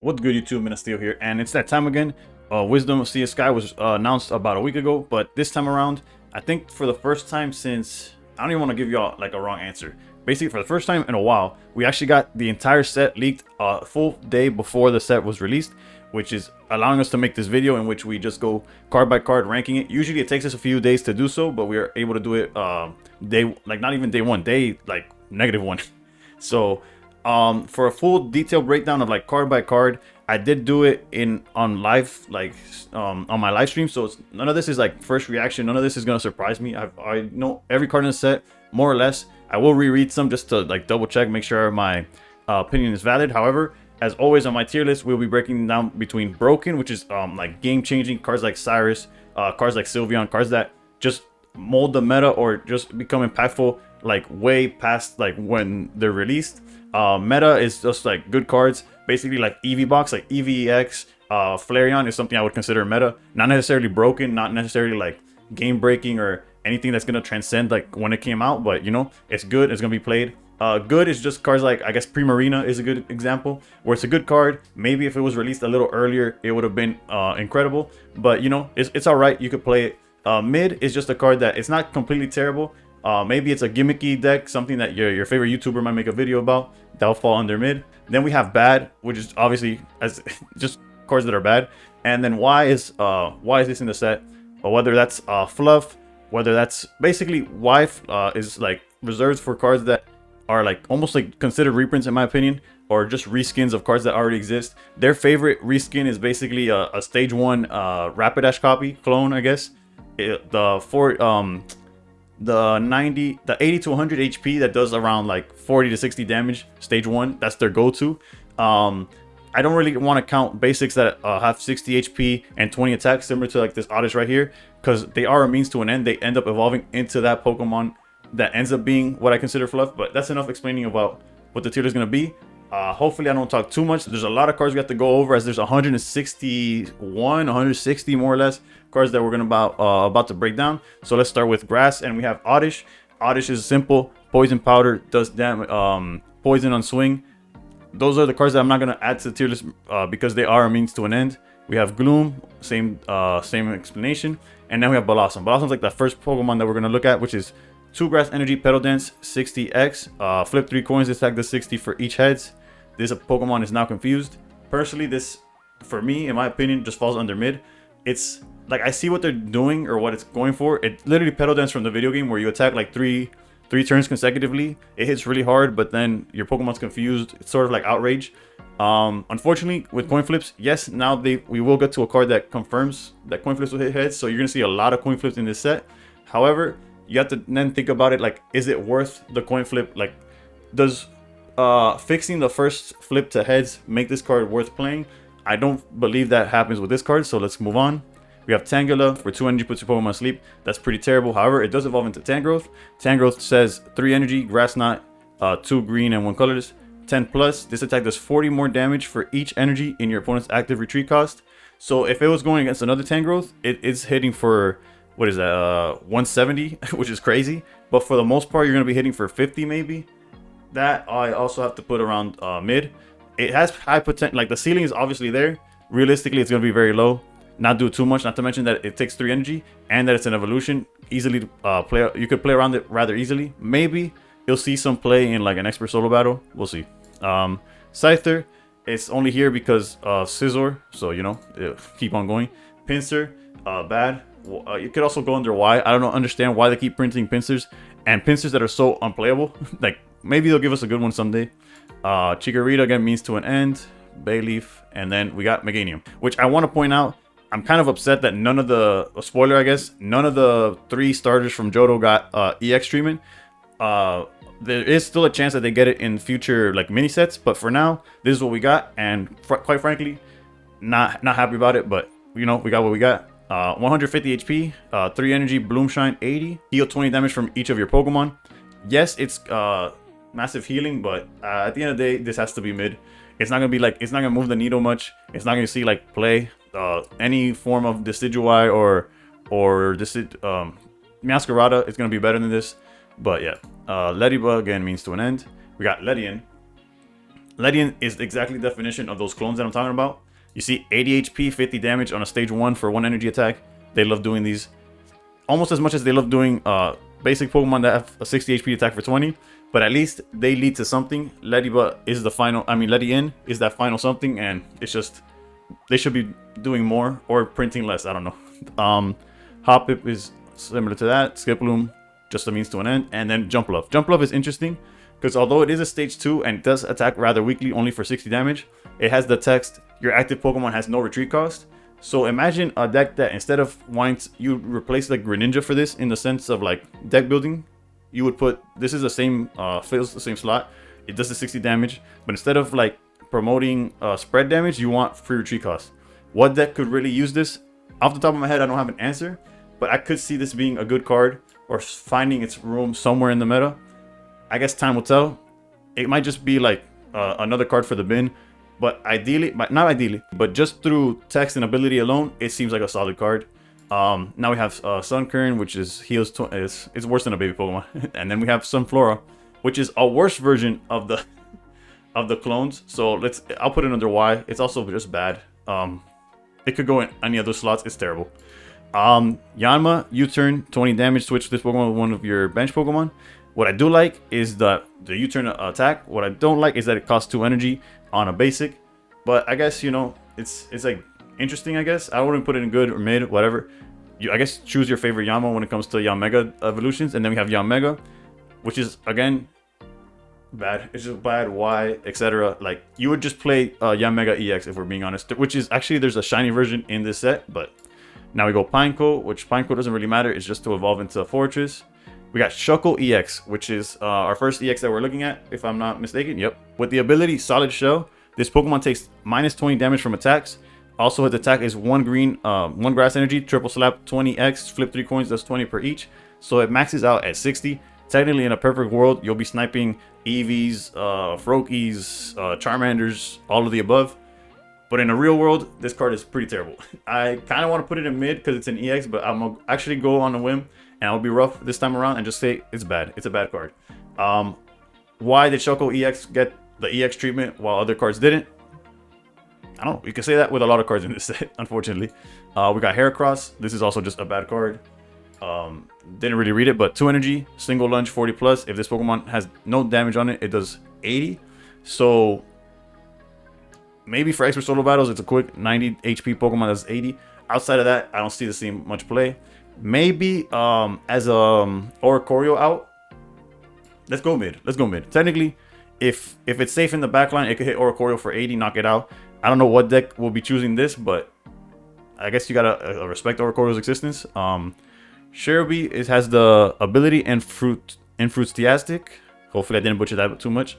What's good, YouTube? Steel here, and it's that time again. Wisdom of Sea Sky was announced about a week ago, but this time around, I think for the first time since I don't even want to give y'all like a wrong answer. Basically, for the first time in a while, we actually got the entire set leaked a full day before the set was released, which is allowing us to make this video in which we just go card by card ranking it. Usually, it takes us a few days to do so, but we are able to do it day like not even day one, day like -1. So for a full detailed breakdown of like card by card, I did do it on live, like on my live stream. So none of this is like first reaction, none of this is gonna surprise me. I know every card in the set more or less. I will reread some just to like double check, make sure my opinion is valid. However, as always on my tier list, we'll be breaking down between broken, which is like game changing cards like Cyrus, cards like Sylveon, cards that just mold the meta or just become impactful like way past like when they're released. Meta is just like good cards, basically like EV box, like EVX. Flareon is something I would consider meta, not necessarily broken, not necessarily like game breaking or anything that's gonna transcend like when it came out, but you know, it's good, it's gonna be played. Good is just cards like, I guess Primarina is a good example where it's a good card. Maybe if it was released a little earlier, it would have been incredible, but you know, it's all right, you could play it. Mid is just a card that it's not completely terrible. Maybe it's a gimmicky deck, something that your favorite YouTuber might make a video about. That'll fall under mid. Then we have bad, which is obviously as just cards that are bad. And then why is this in the set? Or whether that's fluff, whether that's basically why is like reserved for cards that are like almost like considered reprints in my opinion, or just reskins of cards that already exist. Their favorite reskin is basically a stage 1 Rapidash copy clone, I guess. The 80 to 100 HP that does around like 40 to 60 damage, stage 1, that's their go-to. I don't really want to count basics that have 60 HP and 20 attacks, similar to like this Oddish right here, because they are a means to an end. They end up evolving into that Pokemon that ends up being what I consider fluff. But that's enough explaining about what the tier is going to be. Hopefully I don't talk too much. There's a lot of cards we have to go over, as there's 161, 160 more or less cards that we're gonna about to break down. So let's start with grass, and we have Oddish. Oddish is simple. Poison powder does damage, poison on swing. Those are the cards that I'm not gonna add to the tier list because they are a means to an end. We have Gloom, same explanation, and then we have Blossom. Blossom's like the first Pokemon that we're gonna look at, which is 2 grass energy, Petal Dance, 60x. Flip 3 coins, attack the 60 for each heads. This Pokemon is now confused. Personally, this, for me, in my opinion, just falls under mid. It's like I see what they're doing or what it's going for. It literally Petal Dance from the video game where you attack like three turns consecutively. It hits really hard, but then your Pokemon's confused. It's sort of like Outrage. Unfortunately, with coin flips, yes, now we will get to a card that confirms that coin flips will hit heads. So you're gonna see a lot of coin flips in this set. However, you have to then think about it like, is it worth the coin flip? Like, does fixing the first flip to heads make this card worth playing? I don't believe that happens with this card, so let's move on. We have Tangela for 2 energy, puts your Pokemon to sleep. That's pretty terrible. However, it does evolve into Tangrowth. Tangrowth says 3 energy, Grass Knot, 2 green and 1 colorless, 10 plus. This attack does 40 more damage for each energy in your opponent's active retreat cost. So if it was going against another Tangrowth, it's hitting for, what is that, 170, which is crazy. But for the most part, you're going to be hitting for 50 maybe. That I also have to put around mid. It has high potential, like the ceiling is obviously there. Realistically, it's going to be very low. Not do too much, not to mention that it takes 3 energy and that it's an evolution. Easily you could play around it rather easily. Maybe you'll see some play in like an expert solo battle. We'll see. Scyther, it's only here because of Scizor, so you know, keep on going. Pinsir, bad. You could also go under why. I don't understand why they keep printing Pinsers and Pinsers that are so unplayable. Like, maybe they'll give us a good one someday. Chikorita again, means to an end. Bayleaf, and then we got Meganium, which I want to point out, I'm kind of upset that none of the, spoiler I guess, none of the 3 starters from Johto got EX treatment. There is still a chance that they get it in future like mini sets, but for now, this is what we got, and quite frankly, not happy about it, but you know, we got what we got. 150 HP, 3 energy, Bloom Shine 80, heal 20 damage from each of your Pokemon. Yes, it's massive healing, but at the end of the day, this has to be mid. It's not gonna be like, it's not gonna move the needle much. It's not gonna see like play. Any form of Decidueye or Masquerada is gonna be better than this. But yeah, Ladybug again, means to an end. We got Ledian. Ledian is exactly the definition of those clones that I'm talking about. You see 80 HP, 50 damage on a stage 1 for 1 energy attack. They love doing these almost as much as they love doing basic Pokemon that have a 60 HP attack for 20. But at least they lead to something. Lediba is the final, Ledian is that final something, and it's just, they should be doing more or printing less, I don't know. Hoppip is similar to that. Skiploom, just a means to an end. And then Jumpluff. Jumpluff is interesting because although it is a stage 2 and it does attack rather weakly, only for 60 damage, it has the text, your active Pokemon has no retreat cost. So imagine a deck that instead of wanting to, you replace like Greninja for this in the sense of like deck building, you would put, this is the same, fills the same slot, it does the 60 damage, but instead of like promoting spread damage, you want free retreat cost. What deck could really use this? Off the top of my head, I don't have an answer, but I could see this being a good card or finding its room somewhere in the meta. I guess time will tell. It might just be like another card for the bin, but ideally, not ideally, but just through text and ability alone, it seems like a solid card. Now we have Sunkern, which is heals, it's worse than a baby Pokemon, and then we have Sunflora, which is a worse version of the clones. So I'll put it under Y. It's also just bad. It could go in any other slots. It's terrible. Yanma, U-turn, 20 damage. Switch this Pokemon with one of your bench Pokemon. What I do like is the U-turn attack. What I don't like is that it costs 2 energy on a basic. But I guess, you know, it's like interesting, I guess. I wouldn't put it in good or mid, whatever. I guess choose your favorite Yanma when it comes to Yanmega evolutions. And then we have Yanmega, which is, again, bad. It's just bad, Y, etc. Like, you would just play Yanmega EX, if we're being honest. Which is, actually, there's a shiny version in this set. But now we go Pineco, which Pineco doesn't really matter. It's just to evolve into a Fortress. We got Shuckle EX, which is our first EX that we're looking at, if I'm not mistaken. Yep. With the ability Solid Shell, this Pokemon takes minus 20 damage from attacks. Also, his attack is 1 green, 1 grass energy, triple slap, 20x, flip 3 coins, that's 20 per each. So it maxes out at 60. Technically, in a perfect world, you'll be sniping Eevees, Froakies, Charmanders, all of the above. But in a real world, this card is pretty terrible. I kind of want to put it in mid because it's an EX, but I'm going to actually go on a whim. And I'll be rough this time around and just say it's bad. It's a bad card. Why did Shuckle EX get the EX treatment while other cards didn't? I don't know. You can say that with a lot of cards in this set, unfortunately. We got Heracross. This is also just a bad card. Didn't really read it, but 2 energy, single lunge, 40 plus. If this Pokemon has no damage on it, it does 80. So maybe for expert solo battles, it's a quick 90 HP Pokemon that's 80. Outside of that, I don't see this seeing much play. Maybe as Oricorio out. Let's go mid. Let's go mid. Technically, if it's safe in the backline, it could hit Oricorio for 80, knock it out. I don't know what deck will be choosing this, but I guess you gotta respect Oricorio's existence. Cherubi has the ability Infrustiastic. Hopefully I didn't butcher that too much.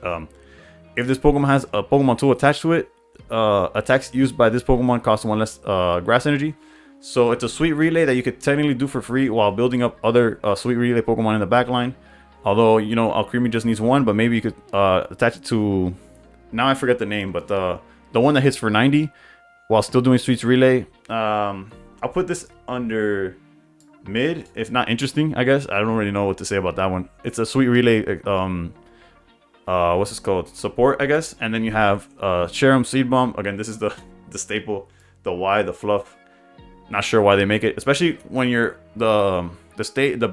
If this Pokemon has a Pokemon tool attached to it, attacks used by this Pokemon cost 1 less grass energy. So it's a Sweet Relay that you could technically do for free while building up other Sweet Relay Pokemon in the backline. Although, you know, Alcremie just needs 1, but maybe you could attach it to... Now I forget the name, but the one that hits for 90 while still doing Sweet Relay. I'll put this under mid, if not interesting, I guess. I don't really know what to say about that one. It's a Sweet Relay, what's this called? Support, I guess. And then you have Cherum Seed Bomb. Again, this is the staple, the Y, the fluff. Not sure why they make it, especially when you're the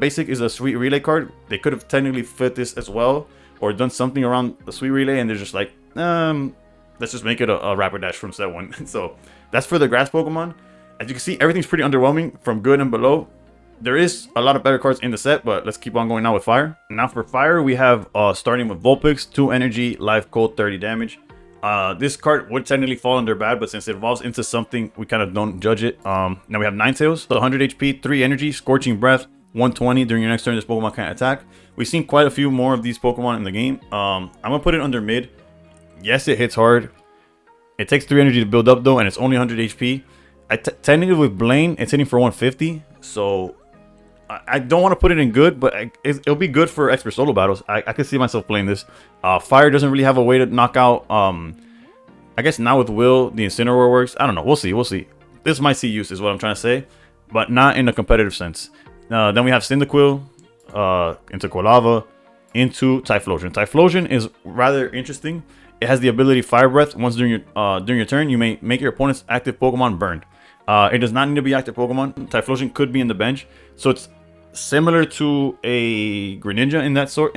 basic is a Sweet Relay card. They could have technically fit this as well or done something around the Sweet Relay, and they're just like, let's just make it a Rapidash from set 1. So that's for the grass Pokemon. As you can see, everything's pretty underwhelming from good and below. There is a lot of better cards in the set, but let's keep on going now with fire. Now for fire, we have starting with Vulpix, 2 energy, life cold, 30 damage. This card would technically fall under bad, but since it evolves into something, we kind of don't judge it. Now we have Ninetales, so 100 HP, 3 energy, Scorching Breath, 120. During your next turn, this Pokemon can't attack. We've seen quite a few more of these Pokemon in the game. I'm gonna put it under mid. Yes, it hits hard. It takes 3 energy to build up though, and it's only 100 HP. Technically with Blaine, it's hitting for 150, so I don't want to put it in good, but it'll be good for expert solo battles. I can see myself playing this. Fire doesn't really have a way to knock out. I guess now with Will, the Incineroar works. I don't know. We'll see. We'll see. This might see use, is what I'm trying to say, but not in a competitive sense. Then we have Cyndaquil, into Quilava, into Typhlosion. Typhlosion is rather interesting. It has the ability Fire Breath. Once during your turn, you may make your opponent's active Pokemon burn. It does not need to be active Pokemon. Typhlosion could be in the bench, so it's similar to a Greninja in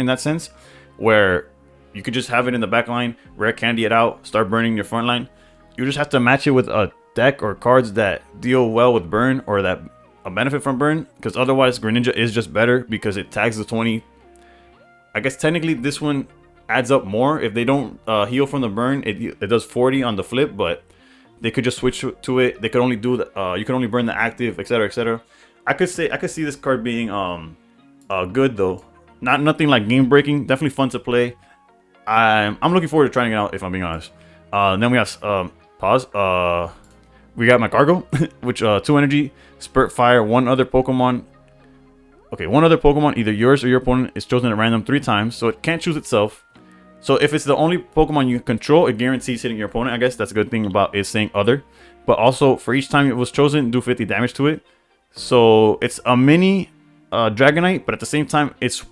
that sense, where you could just have it in the back line, rare candy it out, start burning your front line. You just have to match it with a deck or cards that deal well with burn or that benefit from burn, because otherwise Greninja is just better because it tags the 20. I guess technically this one adds up more. If they don't heal from the burn, it does 40 on the flip, but they could just switch to it. They could only do the you can only burn the active, etc., etc. I could see this card being good though. Nothing like game breaking. Definitely fun to play. I'm looking forward to trying it out, if I'm being honest. Then we have pause. We got my cargo, which 2 energy, Spurt Fire, one other Pokemon. Okay, one other Pokemon, either yours or your opponent, is chosen at random 3 times, so it can't choose itself. So if it's the only Pokemon you control, it guarantees hitting your opponent. I guess that's a good thing about it saying other. But also, for each time it was chosen, do 50 damage to it. So it's a mini Dragonite, but at the same time, it's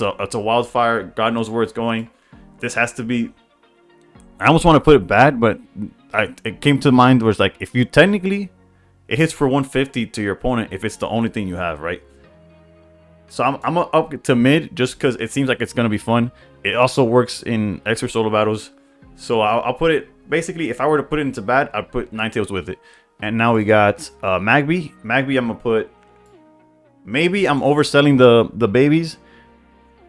a Wildfire. God knows where it's going. This has to be... I almost want to put it bad, but it came to mind where it's like, if you technically... It hits for 150 to your opponent if it's the only thing you have, right? So I'm gonna up to mid just because it seems like it's gonna be fun. It also works in extra solo battles. So I'll put it... Basically, if I were to put it into bad, I'd put Ninetales with it. And now we got Magby. Magby, I'm gonna put... Maybe I'm overselling the babies.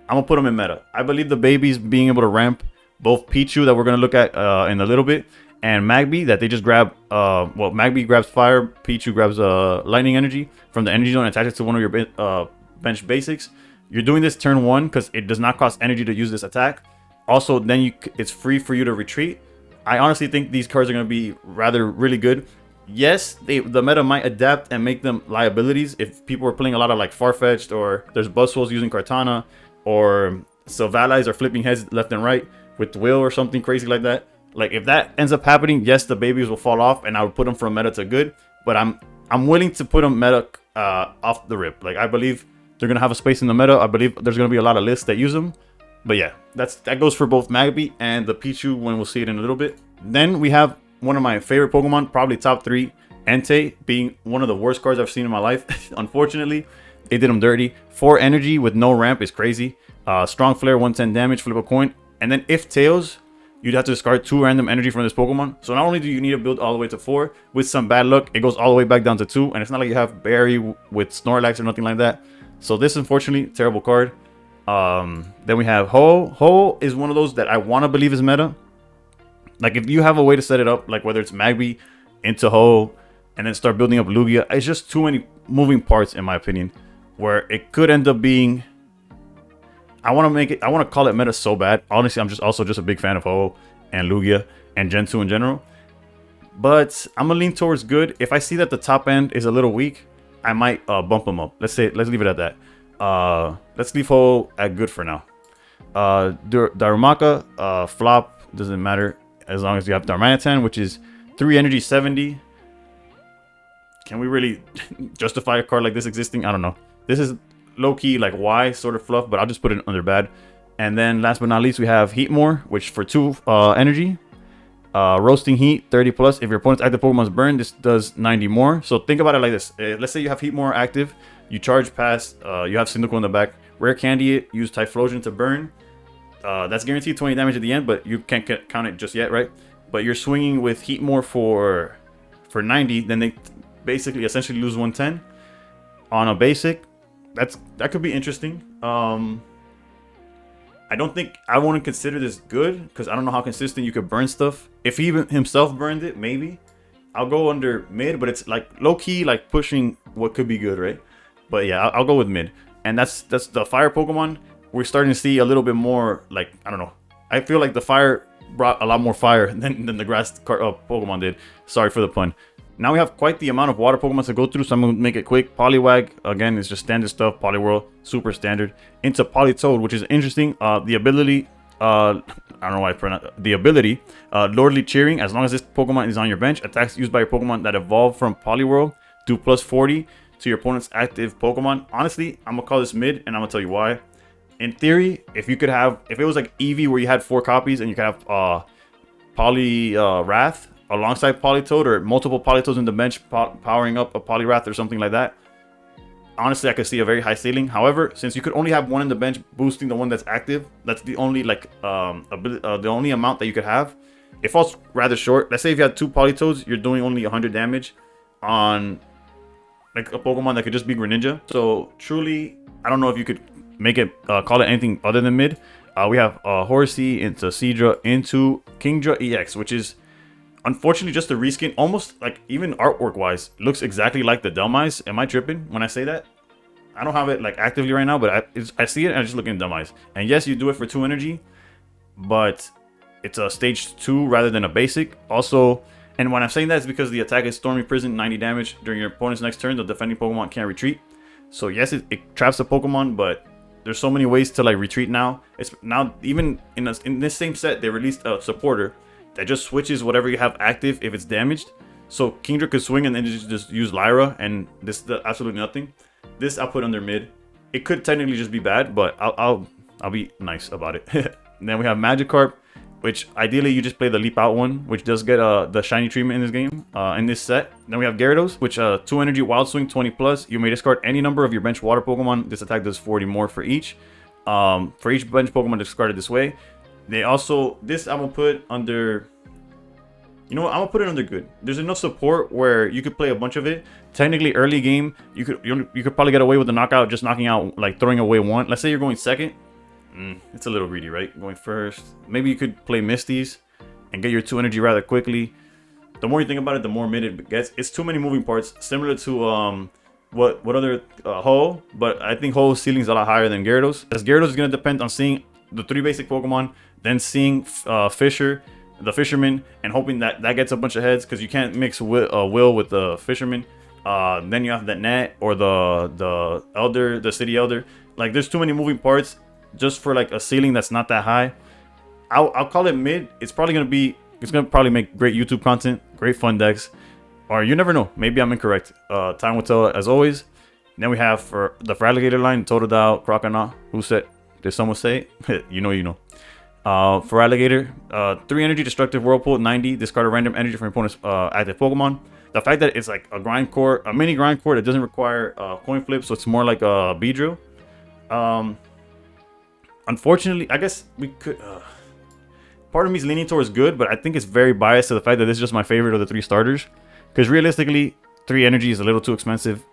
I'm gonna put them in meta. I believe the babies being able to ramp both Pichu that we're gonna look at in a little bit, and Magby, that they just grab well, Magby grabs fire, Pichu grabs lightning energy from the energy zone and attaches to one of your bench basics. You're doing this turn 1 because it does not cost energy to use this attack. Also, then it's free for you to retreat. I honestly think these cards are gonna be really good. Yes, the meta might adapt and make them liabilities if people are playing a lot of like Farfetch'd, or there's Buzzwoles using Kartana, or Sylvalis are flipping heads left and right with Will or something crazy like that. Like if that ends up happening, yes, the babies will fall off, and I would put them from meta to good. But I'm willing to put them meta off the rip. Like I believe they're gonna have a space in the meta. I believe there's gonna be a lot of lists that use them. But yeah, that goes for both Magby and the Pichu when we'll see it in a little bit. Then we have one of my favorite Pokemon, probably top 3, Entei, being one of the worst cards I've seen in my life. Unfortunately, it did him dirty. 4 energy with no ramp is crazy. Strong Flare, 110 damage, flip a coin. And then if Tails, you'd have to discard 2 random energy from this Pokemon. So not only do you need to build all the way to 4, with some bad luck, it goes all the way back down to 2. And it's not like you have Barry with Snorlax or nothing like that. So this, unfortunately, terrible card. Then we have Ho. Ho is one of those that I want to believe is meta. Like if you have a way to set it up, like whether it's Magby into Ho and then start building up Lugia, it's just too many moving parts in my opinion, where it could end up being... I want to call it meta so bad. Honestly, I'm also just a big fan of Ho and Lugia and Gen 2 in general. But I'm gonna lean towards good. If I see that the top end is a little weak, I might bump them up. Let's leave it at that. Let's leave Ho at good for now. Darumaka, flop, doesn't matter as long as you have Darmanitan, which is 3 energy, 70. Can we really justify a card like this existing? I don't know. This is low-key like Y sort of fluff, but I'll just put it under bad. And then last but not least, we have Heatmore, which for 2 energy, roasting heat 30 plus. If your opponent's active Pokemon's burn, this does 90 more. So think about it like this. Let's say you have Heatmore active, you charge past, you have Cyndaquil in the back, rare candy it, use Typhlosion to burn. That's guaranteed 20 damage at the end, but you can't count it just yet, right? But you're swinging with Heatmore for 90, then they basically essentially lose 110 on a basic. That could be interesting. I don't think I want to consider this good because I don't know how consistent you could burn stuff. If he even himself burned it, maybe I'll go under mid, but it's like low key, like pushing what could be good, right? But yeah, I'll go with mid. And that's the fire Pokemon. We're starting to see a little bit more, like, I don't know. I feel like the fire brought a lot more fire than the grass Pokemon did. Sorry for the pun. Now we have quite the amount of water Pokemon to go through, so I'm going to make it quick. Poliwag, again, is just standard stuff. Poliwhirl, super standard. Into Politoed, which is interesting. The ability, I don't know why I pronounce the ability, Lordly Cheering. As long as this Pokemon is on your bench, attacks used by your Pokemon that evolve from Poliwhirl do plus 40 to your opponent's active Pokemon. Honestly, I'm going to call this mid, and I'm going to tell you why. In theory, if it was like Eevee where you had 4 copies and you could have Wrath alongside Politoed, or multiple Politoads in the bench powering up a Poliwrath or something like that, honestly, I could see a very high ceiling. However, since you could only have one in the bench boosting the one that's active, that's the only like the only amount that you could have. It falls rather short. Let's say if you had 2 Politoads, you're doing only 100 damage on like a Pokemon that could just be Greninja. So truly, I don't know if you could make it call it anything other than mid. We have Horsey into Seadra into Kingdra EX, which is unfortunately just a reskin, almost like even artwork wise, looks exactly like the Dumb-Eyes. Am I tripping when I say that? I don't have it like actively right now, but I see it and I just look at Dumb-Eyes. And yes, you do it for 2 energy, but it's a stage 2 rather than a basic. Also, and when I'm saying that, it's because the attack is Stormy Prison, 90 damage. During your opponent's next turn, the defending Pokemon can't retreat. So yes, it traps the Pokemon, but there's so many ways to like retreat now. It's now even in this same set, they released a supporter that just switches whatever you have active if it's damaged. So Kingdra could swing and then just use Lyra, and this does absolutely nothing. This I'll put under mid. It could technically just be bad, but I'll be nice about it. And then we have Magikarp, which ideally you just play the Leap Out one, which does get the shiny treatment in this game, in this set. Then we have Gyarados, which 2 energy Wild Swing, 20 plus. You may discard any number of your bench water Pokemon. This attack does 40 more for each. For each bench Pokemon discarded this way. They also, this I'm gonna put under, you know what, I'm gonna put it under good. There's enough support where you could play a bunch of it. Technically early game, you could probably get away with the knockout, just knocking out, like throwing away one. Let's say you're going second. It's a little greedy, right? Going first. Maybe you could play Misties and get your 2 energy rather quickly. The more you think about it, the more mid it gets. It's too many moving parts, similar to what other Ho, but I think Ho's ceiling is a lot higher than Gyarados. As Gyarados is gonna depend on seeing the 3 basic Pokemon, then seeing Fisher, the Fisherman, and hoping that gets a bunch of heads, because you can't mix Will with the Fisherman. Then you have that Net or the Elder, the City Elder. Like there's too many moving parts just for like a ceiling that's not that high. I'll call it mid. It's gonna probably make great YouTube content, great fun decks, or you never know. Maybe I'm incorrect. Time will tell, as always. Then we have for the Feraligatr line, Totodile, Croconaw. Who said? Did someone say it? You know. Feraligatr, 3 energy Destructive Whirlpool, 90. Discard a random energy from your opponent's active Pokemon. The fact that it's like a grind core, a mini grind core that doesn't require coin flip, so it's more like a Beedrill. Unfortunately, I guess we could. Part of me is leaning towards good, but I think it's very biased to the fact that this is just my favorite of the 3 starters. Because realistically, 3 energy is a little too expensive.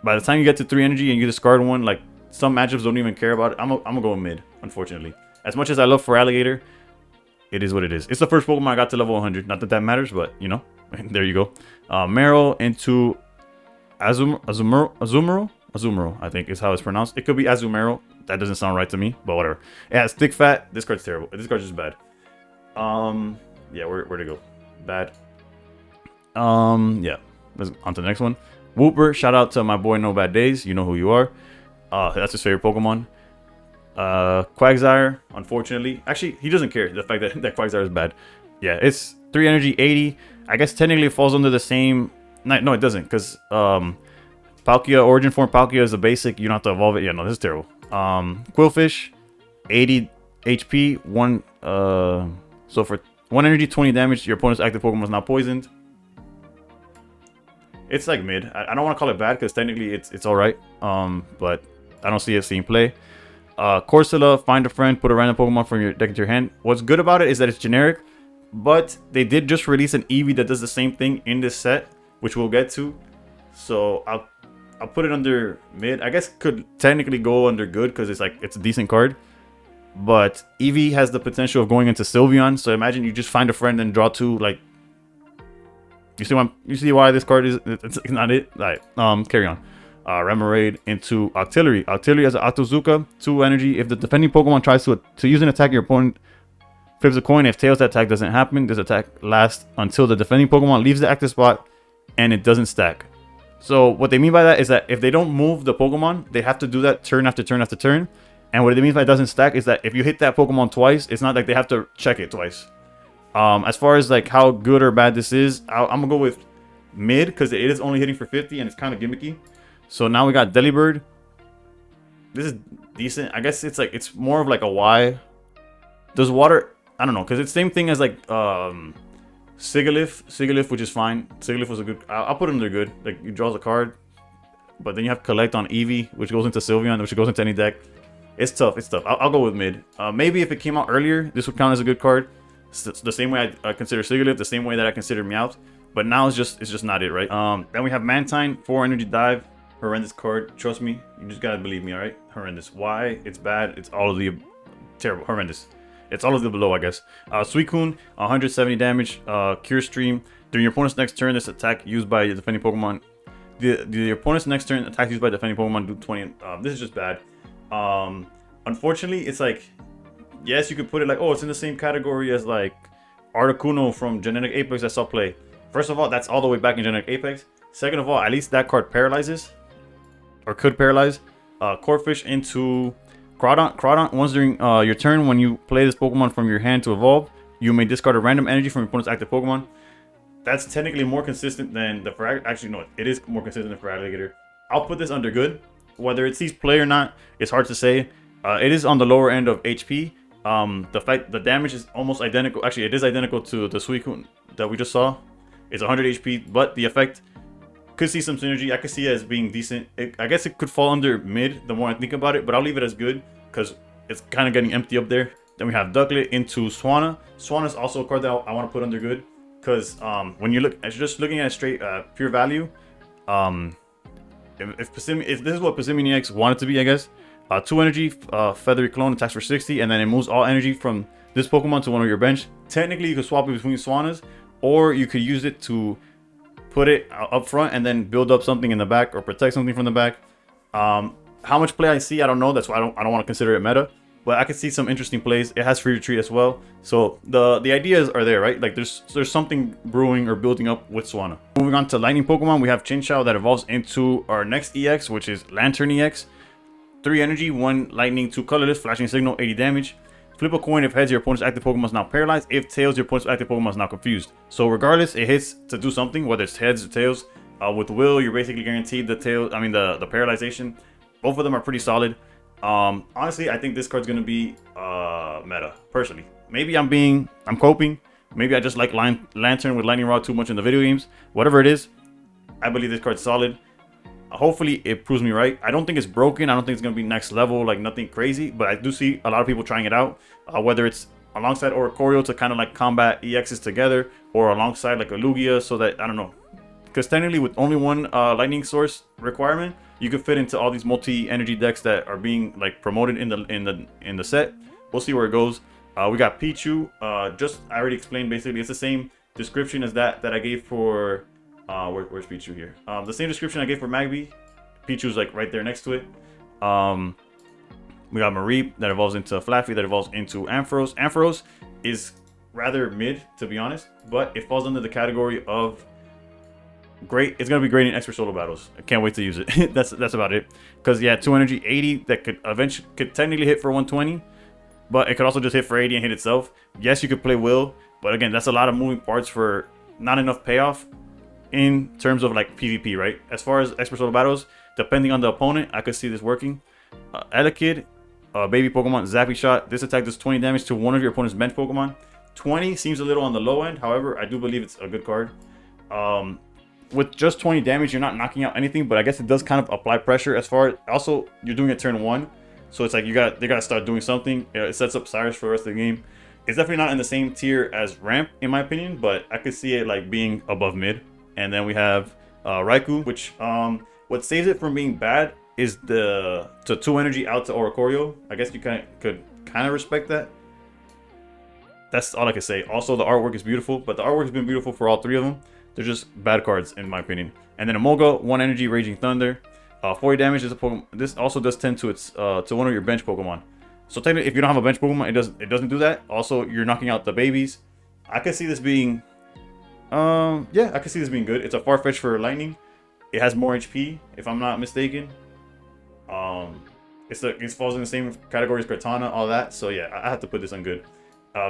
By the time you get to 3 energy and you discard one, like some matchups don't even care about it. I'm gonna go mid, unfortunately. As much as I love Feraligatr, it is what it is. It's the first Pokemon I got to level 100. Not that that matters, but you know, there you go. Meryl into Azumarill, I think is how it's pronounced. It could be Azumarill. That doesn't sound right to me, but whatever. It has Thick Fat. This card's terrible. This card's just bad. Yeah, where'd it go? Bad. Yeah. Let's on to the next one. Wooper, shout out to my boy No Bad Days. You know who you are. That's his favorite Pokemon. Quagsire, unfortunately. Actually, he doesn't care the fact that Quagsire is bad. Yeah, it's 3 energy, 80. I guess technically it falls under the same. No, it doesn't, because Palkia, Origin Form Palkia is a basic. You don't have to evolve it. Yeah, no, this is terrible. Quillfish, 80 HP, so for 1 energy, 20 damage, your opponent's active Pokemon is not poisoned. It's like mid. I don't want to call it bad because technically it's alright. But I don't see it seeing play. Corsola, find a friend, put a random Pokemon from your deck into your hand. What's good about it is that it's generic, but they did just release an Eevee that does the same thing in this set, which we'll get to. So I'll put it under mid. I guess could technically go under good because it's a decent card. But Eevee has the potential of going into Sylveon. So imagine you just find a friend and draw 2. Like, you see why this card is it's not it. Right. Carry on. Remoraid into Octillery. Octillery has an Octozooka, 2 energy. If the defending Pokemon tries to use an attack, your opponent flips a coin. If tails, that attack doesn't happen. This attack lasts until the defending Pokemon leaves the active spot and it doesn't stack. So what they mean by that is that if they don't move the Pokemon, they have to do that turn after turn after turn. And what it means by it doesn't stack is that if you hit that Pokemon twice, it's not like they have to check it twice. As far as like how good or bad this is, I'm gonna go with mid because it is only hitting for 50 and it's kind of gimmicky. So now we got Delibird. This is decent. I guess it's more of like a Y. Does water I don't know, because it's the same thing as like Sigilyph, which is fine. Sigilyph was a good. I'll put him there good. Like he draws a card, but then you have Collect on Eevee, which goes into Sylveon, which goes into any deck. It's tough. It's tough. I'll go with mid. Maybe if it came out earlier, this would count as a good card. It's the same way I consider Sigilyph, the same way that I consider Meowth. But now it's just not it, right? Then we have Mantine, 4 energy dive, horrendous card. Trust me, you just gotta believe me, all right? Horrendous. Why? It's bad. It's all of the terrible, horrendous. It's all of the below, I guess. Suicune, 170 damage. Cure Stream. During your opponent's next turn, this attack used by the defending Pokemon. The opponent's next turn, attack used by defending Pokemon do 20. This is just bad. Unfortunately, it's like, yes, you could put it like, oh, it's in the same category as like Articuno from Genetic Apex I saw play. First of all, that's all the way back in Genetic Apex. Second of all, at least that card paralyzes, or could paralyze. Corphish into Crawdont. Crawdont, once during your turn, when you play this Pokemon from your hand to evolve, you may discard a random energy from your opponent's active Pokemon. That's technically more consistent than the Feraligatr. Actually, no, it is more consistent than Feraligatr. I'll put this under good. Whether it sees play or not, it's hard to say. It is on the lower end of HP. The damage is almost identical. Actually, it is identical to the Suicune that we just saw. It's 100 HP, but the effect could see some synergy. I could see it as being decent. I guess it could fall under mid the more I think about it, but I'll leave it as good because it's kind of getting empty up there. Then we have Ducklet into Swanna. Swanna is also a card that I want to put under good because when you look, just looking at straight pure value, if this is what Passimian EX wanted to be, I guess. 2 energy, Feathery Clone attacks for 60, and then it moves all energy from this Pokemon to one of your bench. Technically, you could swap it between Swannas, or you could use it to put it up front and then build up something in the back or protect something from the back. How much play I see, I don't know. That's why I don't want to consider it meta. But I could see some interesting plays. It has free retreat as well. So the ideas are there, right? Like there's something brewing or building up with Swanna. Moving on to lightning Pokemon, we have Chinchou that evolves into our next EX, which is Lantern EX. 3 energy, 1 lightning, 2 colorless, flashing signal, 80 damage. Flip a coin if heads, your opponent's active Pokemon is now paralyzed. If tails, your opponent's active Pokemon is now confused. So regardless, it hits to do something, whether it's heads or tails. With Will, you're basically guaranteed the paralyzation. Both of them are pretty solid. Honestly, I think this card's gonna be meta, personally. Maybe I'm coping. Maybe I just like Lantern with Lightning Rod too much in the video games. Whatever it is, I believe this card's solid. Hopefully it proves me right. I don't think it's broken. I don't think it's gonna be next level, like nothing crazy. But I do see a lot of people trying it out. Whether it's alongside Oricorio to kind of like combat EXs together, or alongside like a Lugia, so that I don't know. Because technically, with only one lightning source requirement, you could fit into all these multi-energy decks that are being like promoted in the set. We'll see where it goes. We got Pichu. I already explained. Basically, it's the same description as that I gave for. Where's Pichu here? The same description I gave for Magby. Pichu's like right there next to it. We got Mareep that evolves into Flaffy, that evolves into Ampharos. Ampharos is rather mid, to be honest, but it falls under the category of great. It's gonna be great in expert solo battles. I can't wait to use it. that's about it. Because yeah, 2 energy, 80 that could technically hit for 120, but it could also just hit for 80 and hit itself. Yes, you could play Will, but again, that's a lot of moving parts for not enough payoff in terms of like PvP, right? As far as expert solo battles, depending on the opponent, I could see this working. Elekid, baby Pokemon, Zappy Shot. This attack does 20 damage to one of your opponent's bench Pokemon. 20 seems a little on the low end. However, I do believe it's a good card. With just 20 damage, you're not knocking out anything, but I guess it does kind of apply pressure. As far as also, you're doing it turn 1, so it's like they gotta start doing something. It sets up Cyrus for the rest of the game. It's definitely not in the same tier as Ramp, in my opinion, but I could see it like being above mid. And then we have Raikou, which what saves it from being bad is the 2 energy out to Oricorio. I guess you could kind of respect that. That's all I can say. Also, the artwork is beautiful, but the artwork has been beautiful for all 3 of them. They're just bad cards in my opinion. And then Emolga, 1 energy, Raging Thunder, 40 damage. This also does tend to one of your bench Pokemon. So technically, if you don't have a bench Pokemon, it doesn't do that. Also, you're knocking out the babies. I could see this being yeah, I can see this being good. It's a Farfetch for lightning. It has more HP, if I'm not mistaken. It falls in the same category as Cortana, all that. So yeah, I have to put this on good.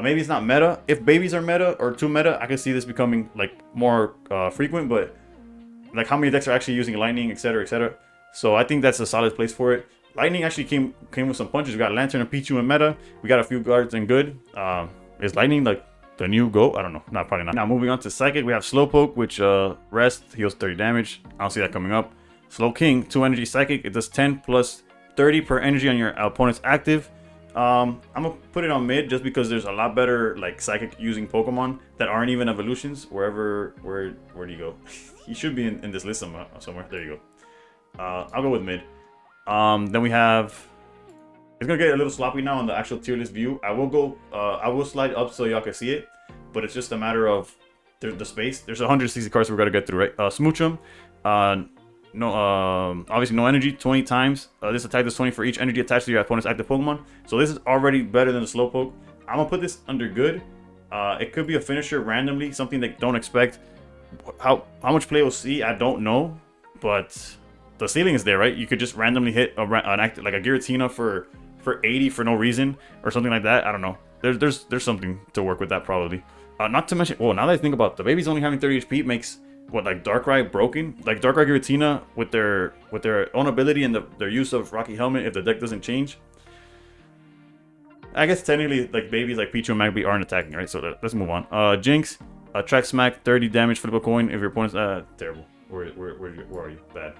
Maybe it's not meta. If babies are meta or too meta, I can see this becoming like more frequent. But like how many decks are actually using lightning, etc., etc. So I think that's a solid place for it. Lightning actually came with some punches. We got Lantern and Pichu in meta. We got a few guards in good. Is lightning like the new GOAT? I don't know. Not probably not. Now moving on to Psychic, we have Slowpoke, which rest heals 30 damage. I don't see that coming up. Slow King, 2 energy Psychic. It does 10 plus 30 per energy on your opponent's active. I'm gonna put it on mid just because there's a lot better like Psychic using Pokemon that aren't even evolutions. Where do you go? He should be in this list somewhere. There you go. I'll go with mid. Then we have. It's gonna get a little sloppy now on the actual tier list view. I will slide up so y'all can see it, but it's just a matter of the space. There's 160 cards we're gonna get through, right? Smoochum, obviously no energy, 20 times. This attack does 20 for each energy attached to your opponent's active Pokemon. So this is already better than the Slowpoke. I'm gonna put this under good. It could be a finisher randomly, something that don't expect. How much play we'll see, I don't know, but the ceiling is there, right? You could just randomly hit an active like a Giratina for 80 for no reason or something like that. I don't know. There's something to work with that probably. Not to mention, well, now that I think about it, the babies only having 30 HP makes what like Darkrai broken. Like Darkrai Giratina with their own ability and their use of Rocky Helmet if the deck doesn't change. I guess technically like babies like Pichu and Magby aren't attacking, right? So let's move on. Jinx, Track Smack, 30 damage, flip a coin if your opponent's terrible. Where are you? Bad.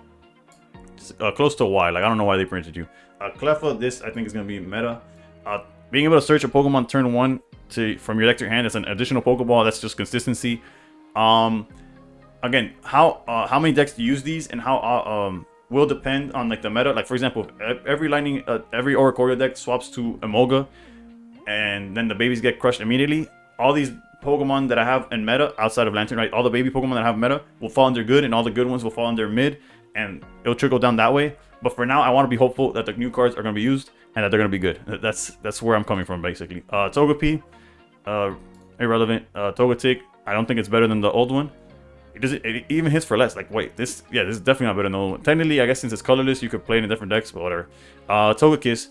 Close to Y. Like I don't know why they printed you. Cleffa, this I think is gonna be meta. Being able to search a Pokemon turn 1 from your deck to your hand is an additional Pokeball. That's just consistency. Again, how many decks use these and how will depend on like the meta. Like for example, every Oricorio deck swaps to Emolga, and then the babies get crushed immediately. All these Pokemon that I have in meta outside of Lantern, right? All the baby Pokemon that I have meta will fall under good, and all the good ones will fall under mid, and it'll trickle down that way. But for now, I want to be hopeful that the new cards are going to be used and that they're going to be good. That's where I'm coming from, basically. Togepi, irrelevant. Togetic, I don't think it's better than the old one. It even hits for less. Like, wait, this is definitely not better than the old one. Technically, I guess since it's colorless, you could play it in different decks, but whatever. Togekiss,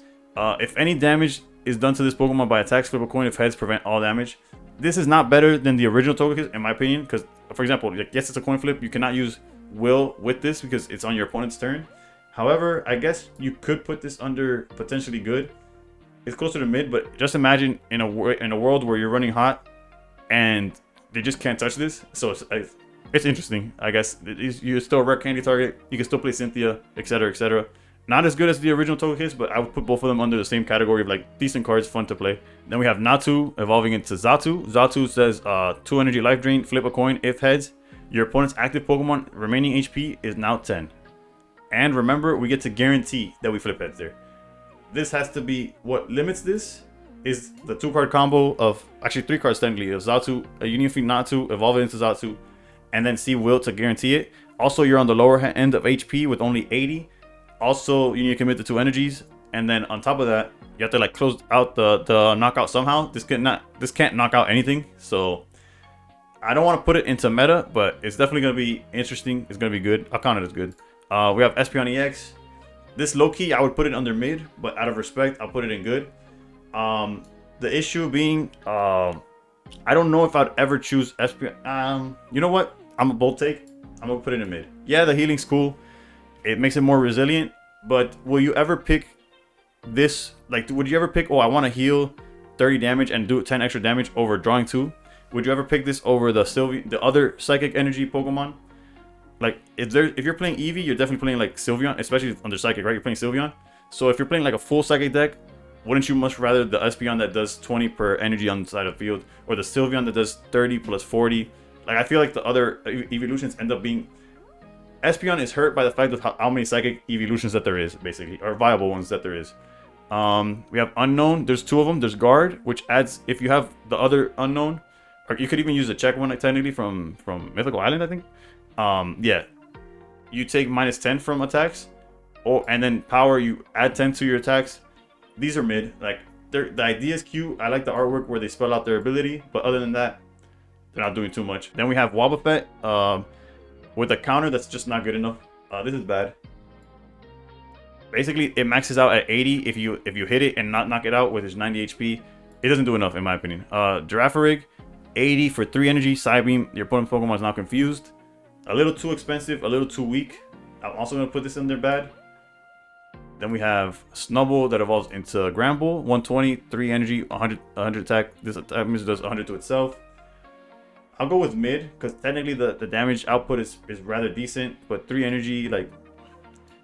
if any damage is done to this Pokemon by attacks, flip a coin. If heads, prevent all damage. This is not better than the original Togekiss, in my opinion, because, for example, like, yes, it's a coin flip. You cannot use Will with this because it's on your opponent's turn. However, I guess you could put this under potentially good. It's closer to mid, but just imagine in a world where you're running hot and they just can't touch this. So it's interesting, I guess. You're still a rare candy target. You can still play Cynthia, etc., etc. Not as good as the original Togekiss, but I would put both of them under the same category of like decent cards, fun to play. Then we have Natu evolving into Xatu. Xatu says 2 energy life drain, flip a coin if heads. Your opponent's active Pokemon remaining HP is now 10. And remember, we get to guarantee that we flip heads there. This has to be what limits this is the 2-card combo of actually 3 cards technically of Xatu, a Union Natu, evolve it into Xatu, and then see Will to guarantee it. Also, you're on the lower end of HP with only 80. Also, you need to commit the 2 energies, and then on top of that, you have to like close out the knockout somehow. This can't knock out anything, so I don't want to put it into meta, but it's definitely gonna be interesting. It's gonna be good. I'll count it as good. We have Espeon EX. This low-key, I would put it under mid, but out of respect, I'll put it in good. The issue being, I don't know if I'd ever choose Espeon. You know what? I'm a bold take. I'm gonna put it in mid. Yeah, the healing's cool. It makes it more resilient, but will you ever pick this? Like, would you ever pick, oh, I want to heal 30 damage and do 10 extra damage over drawing 2? Would you ever pick this over the other Psychic Energy Pokemon? Like, if you're playing Eevee, you're definitely playing like Sylveon, especially under Psychic, right? You're playing Sylveon. So if you're playing like a full Psychic deck, wouldn't you much rather the Espeon that does 20 per energy on the side of the field, or the Sylveon that does 30 plus 40? Like, I feel like the other evolutions end up being... Espeon is hurt by the fact of how many Psychic evolutions that there is, basically, or viable ones that there is. We have Unknown. There's 2 of them. There's Guard, which adds, if you have the other Unknown, or you could even use the check one technically from Mythical Island, I think. Yeah, you take -10 from attacks, and then power, you add 10 to your attacks. These are mid. Like, the idea is cute. I like the artwork where they spell out their ability, but other than that, they're not doing too much. Then we have Wobbuffet with a counter that's just not good enough. This is bad. Basically, it maxes out at 80 if you hit it and not knock it out with its 90 HP. It doesn't do enough in my opinion. Girafarig, 80 for 3 energy. Psybeam, your opponent's Pokemon is now confused. A little too expensive, a little too weak. I'm also going to put this in there bad. Then we have Snubbull that evolves into Gramble, 120, 3 energy, 100 attack. This means it does 100 to itself. I'll go with mid because technically the damage output is rather decent, but 3 energy, like,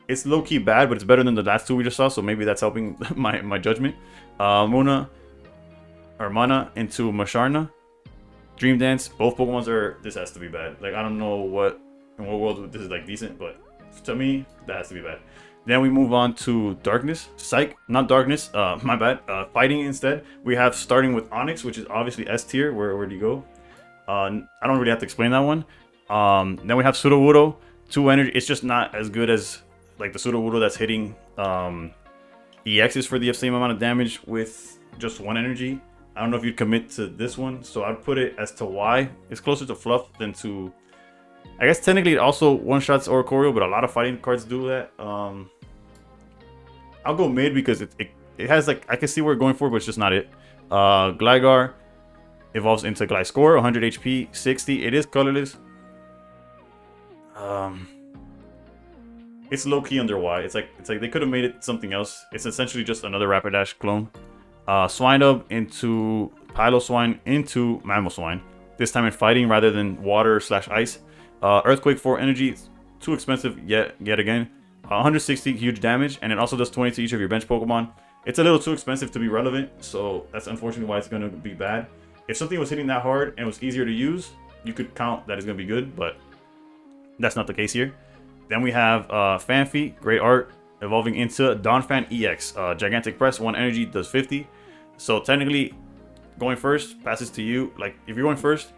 it's low-key bad, but it's better than the last two we just saw, so maybe that's helping my judgment. Mana into Masharna. Dream Dance, both Pokemons are, this has to be bad. Like, I don't know in what world this is like decent, but to me, that has to be bad. Then we move on to Darkness. Not Darkness, my bad. Fighting instead. We have starting with Onyx, which is obviously S tier. Where do you go? I don't really have to explain that one. Then we have Sudowoodo, 2 energy. It's just not as good as like the Sudowoodo that's hitting EXs for the same amount of damage with just 1 energy. I don't know if you'd commit to this one, so I'd put it as to why. It's closer to Fluff than to... I guess technically it also one-shots Oricorio, but a lot of fighting cards do that. I'll go mid because it has, like, I can see where it's going for, but it's just not it. Gligar evolves into Gliscor, 100 HP, 60. It is colorless. It's low-key under Y. It's like they could have made it something else. It's essentially just another Rapidash clone. Swinub into Piloswine into Mamoswine. This time in fighting rather than water/ice. Earthquake 4 energy, too expensive yet again. 160 huge damage, and it also does 20 to each of your bench Pokemon. It's a little too expensive to be relevant, so that's unfortunately why it's going to be bad. If something was hitting that hard and was easier to use, you could count that it's going to be good, but that's not the case here. Then we have Fanfi, great art, evolving into Donphan EX. Gigantic Press, 1 energy, does 50. So technically, going first passes to you. Like, if you're going first,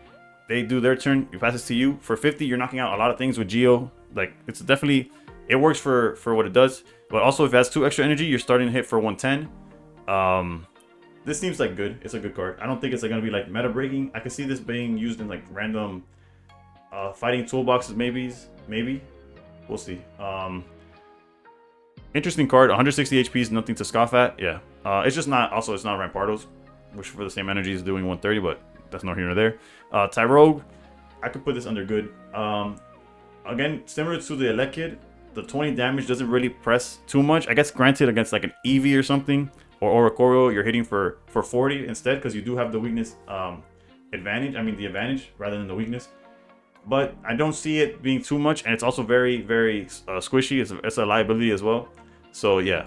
they do their turn, you pass it to you. For 50, you're knocking out a lot of things with Geo. Like, it's definitely, it works for what it does. But also, if it has 2 extra energy, you're starting to hit for 110. This seems like good. It's a good card. I don't think it's like going to be like meta breaking. I can see this being used in like random fighting toolboxes, maybe. We'll see. Interesting card. 160 HP is nothing to scoff at. Yeah. It's just not, also it's not Rampardos, which for the same energy is doing 130, but that's not here nor there. Tyrogue, I could put this under good. Again, similar to the Elekid, the 20 damage doesn't really press too much. I guess granted against like an Eevee or something, or Oricorio, you're hitting for 40 instead, because you do have the weakness advantage. I mean the advantage rather than the weakness. But I don't see it being too much, and it's also very, very squishy. It's a liability as well. So yeah,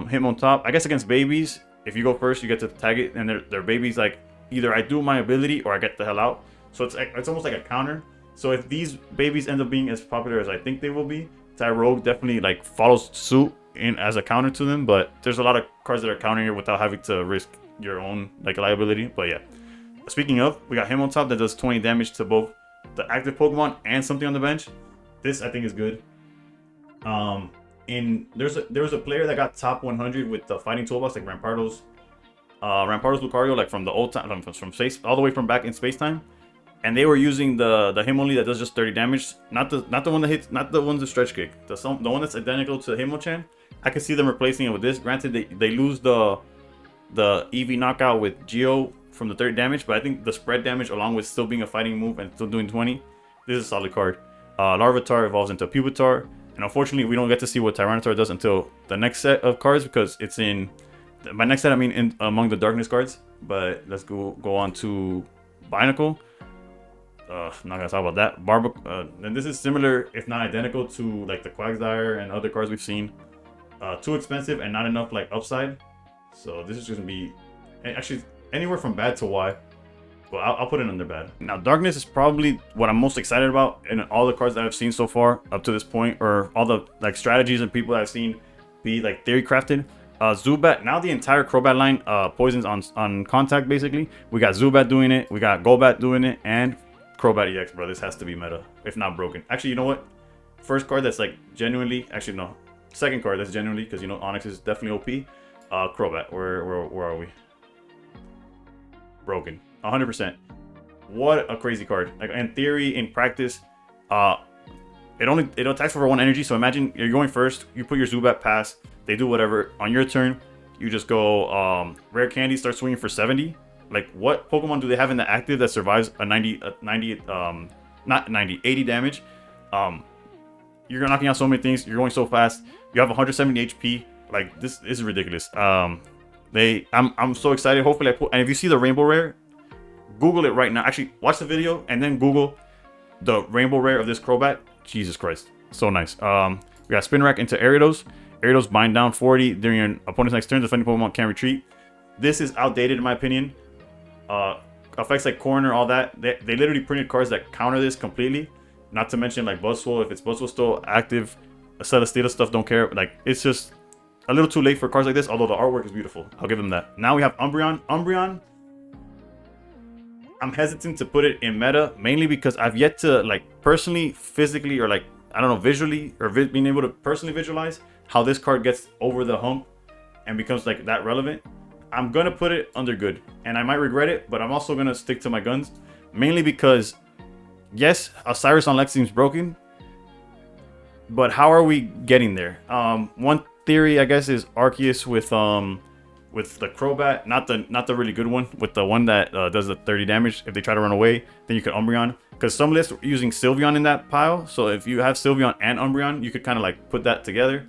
him on top. I guess against babies, if you go first, you get to tag it, and they're babies like either I do my ability or I get the hell out. So it's almost like a counter. So if these babies end up being as popular as I think they will be, Tyrogue definitely like follows suit in as a counter to them. But there's a lot of cards that are countering it without having to risk your own like liability. But yeah, speaking of, we got him on top that does 20 damage to both the active Pokemon and something on the bench. This I think is good. There was a player that got top 100 with the fighting toolbox like Rampardos Lucario, like from the old time, from space, all the way from back in space time, and they were using the Hitmonlee that does just 30 damage, not the one that hits, not the one that stretch kick, the one that's identical to Hitmonchan. I could see them replacing it with this. Granted, they lose the Eevee knockout with Geo from the 30 damage, but I think the spread damage along with still being a fighting move and still doing 20, this is a solid card. Larvitar evolves into Pupitar, and unfortunately we don't get to see what Tyranitar does until the next set of cards, because it's in, by next set I mean in among the darkness cards. But let's go on to Binacle. Not gonna talk about that. And this is similar if not identical to like the Quagsire and other cards we've seen. Too expensive and not enough like upside, so this is just gonna be actually anywhere from bad to Y. Well, I'll put it under bad. Now, Darkness is probably what I'm most excited about in all the cards that I've seen so far up to this point, or all the like strategies and people that I've seen be like theory crafted. Zubat, now the entire Crobat line poisons on contact basically. We got Zubat doing it, we got Golbat doing it, and Crobat EX, bro. This has to be meta, if not broken. Actually, you know what? First card that's like genuinely, actually no, second card that's genuinely, because you know Onyx is definitely OP. Crobat, where are we? Broken. 100%. What a crazy card. Like in theory, in practice, it attacks for 1 energy. So imagine you're going first, you put your Zubat pass, they do whatever. On your turn, you just go Rare Candy, start swinging for 70. Like, what Pokemon do they have in the active that survives a 80 damage? You're knocking out so many things, you're going so fast. You have 170 HP, Like, this is ridiculous. I'm so excited. Hopefully and if you see the rainbow rare, Google it right now. Actually, watch the video and then Google the rainbow rare of this Crobat. Jesus Christ, so nice. We got Spin Rack into Ariados. Ariados bind down 40 during your opponent's next turn. Defending Pokemon can retreat. This is outdated in my opinion. Effects like Corner, all that. They literally printed cards that counter this completely. Not to mention like Buzzwole. If it's Buzzwole still active, Celesteela stuff don't care. Like, it's just a little too late for cards like this. Although the artwork is beautiful, I'll give them that. Now we have Umbreon. Umbreon, I'm hesitant to put it in meta, mainly because I've yet to, like, personally, physically, or like, I don't know, visually, or being able to personally visualize how this card gets over the hump and becomes like that relevant. I'm gonna put it under good, and I might regret it, but I'm also gonna stick to my guns, mainly because, yes, Osiris on Lex seems broken, but how are we getting there? One theory, I guess, is Arceus with the Crobat, not the really good one, with the one that does the 30 damage. If they try to run away, then you could Umbreon. Because some lists are using Sylveon in that pile, so if you have Sylveon and Umbreon, you could kind of like put that together.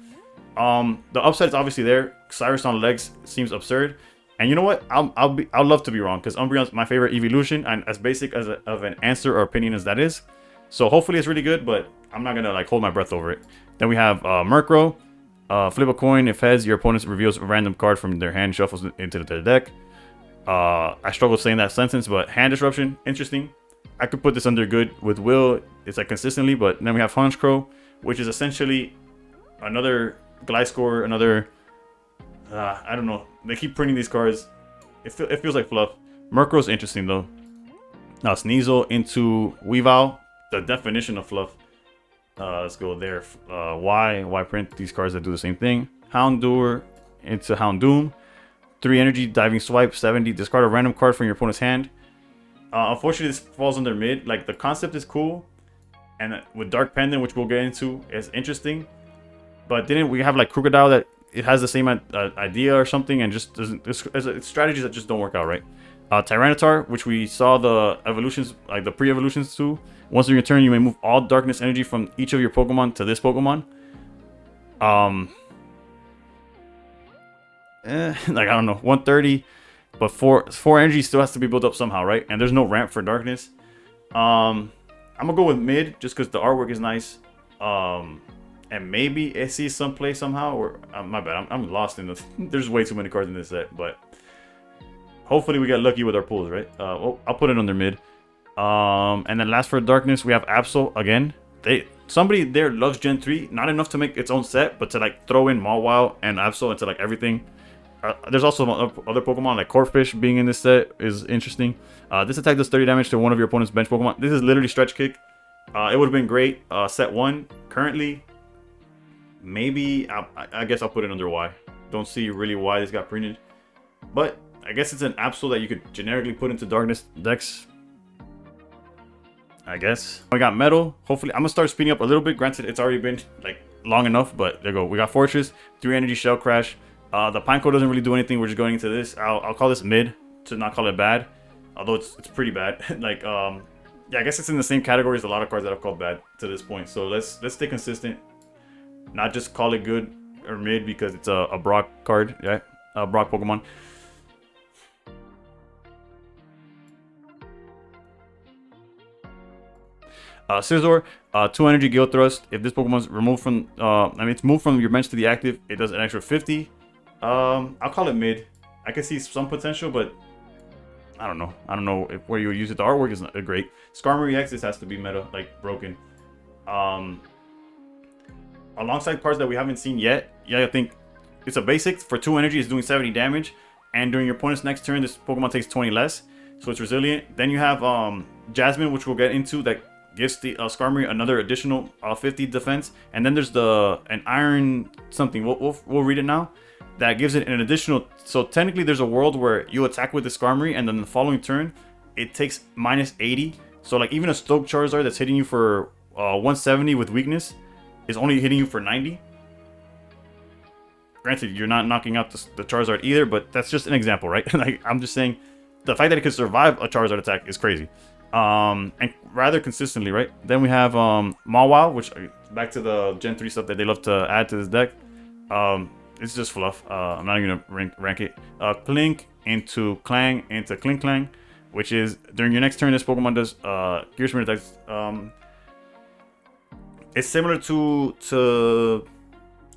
The upside is obviously there. Cyrus on legs seems absurd, and you know what? I'll love to be wrong, because Umbreon's my favorite evolution, and as basic as of an answer or opinion as that is. So hopefully it's really good, but I'm not gonna like hold my breath over it. Then we have Murkrow. Flip a coin. If heads, your opponent reveals a random card from their hand, shuffles into their deck. I struggle saying that sentence, but hand disruption, interesting. I could put this under good with Will. It's like consistently, but then we have Honchkrow, which is essentially another Gliscor, another. I don't know. They keep printing these cards. It feels like fluff. Murkrow's interesting though. Now Sneasel into Weavile, the definition of fluff. Let's go there. Why print these cards that do the same thing? Houndour into Houndoom. 3 energy, diving swipe, 70. Discard a random card from your opponent's hand. Unfortunately, this falls under mid. Like, the concept is cool, and with Dark Pendant, which we'll get into, is interesting. But didn't we have like Crocodile that it has the same idea or something, and just doesn't? It's strategies that just don't work out, right? Tyranitar, which we saw the evolutions, like the pre-evolutions to. Once in your turn, you may move all darkness energy from each of your Pokemon to this Pokemon. Like, I don't know, 130, but 4 energy still has to be built up somehow, right? And there's no ramp for darkness. I'm gonna go with mid just because the artwork is nice. And maybe it sees some play somehow. Or my bad, I'm lost in this. There's way too many cards in this set, but hopefully we get lucky with our pulls, right? Well, I'll put it under mid. And then last for darkness, we have Absol again. Somebody there loves Gen 3, not enough to make its own set, but to like throw in Mawile and Absol into like everything. There's also other Pokemon like Corphish being in this set is interesting. This attack does 30 damage to one of your opponent's bench Pokemon. This is literally Stretch Kick. It would have been great. Set 1 currently. Maybe I guess I'll put it under Y. Don't see really why this got printed, but I guess it's an Absol that you could generically put into darkness decks, I guess. We got Metal. Hopefully, I'm gonna start speeding up a little bit. Granted, it's already been like long enough, but there you go. We got Fortress, 3 energy, Shell Crash. The Pineco doesn't really do anything. We're just going into this. I'll call this mid to not call it bad, although it's pretty bad. Like yeah, I guess it's in the same category as a lot of cards that I've called bad to this point. So let's stay consistent, not just call it good or mid because it's a Brock card, yeah, a Brock Pokemon. Scizor, 2 energy, Gale Thrust. If this Pokemon's removed from, it's moved from your bench to the active, it does an extra 50. I'll call it mid. I can see some potential, but I don't know. I don't know where you would use it. The artwork is not great. Skarmory X, this has to be meta, like broken. Alongside cards that we haven't seen yet, yeah, I think it's a basic for 2 energy. It's doing 70 damage, and during your opponent's next turn, this Pokemon takes 20 less, so it's resilient. Then you have Jasmine, which we'll get into, that gives the Skarmory another additional 50 defense, and then there's an Iron something. We'll read it now. That gives it an additional. So technically, there's a world where you attack with the Skarmory, and then the following turn, it takes minus 80. So like even a Stoke Charizard that's hitting you for 170 with weakness is only hitting you for 90. Granted, you're not knocking out the Charizard either, but that's just an example, right? Like, I'm just saying, the fact that it can survive a Charizard attack is crazy. And rather consistently, right? Then we have Mawile, which back to the Gen 3 stuff that they love to add to this deck. it's just fluff. I'm not even gonna rank it. Clink into Clang into Clink Clang, which is during your next turn, this Pokemon does Gear Sprint attacks. It's similar to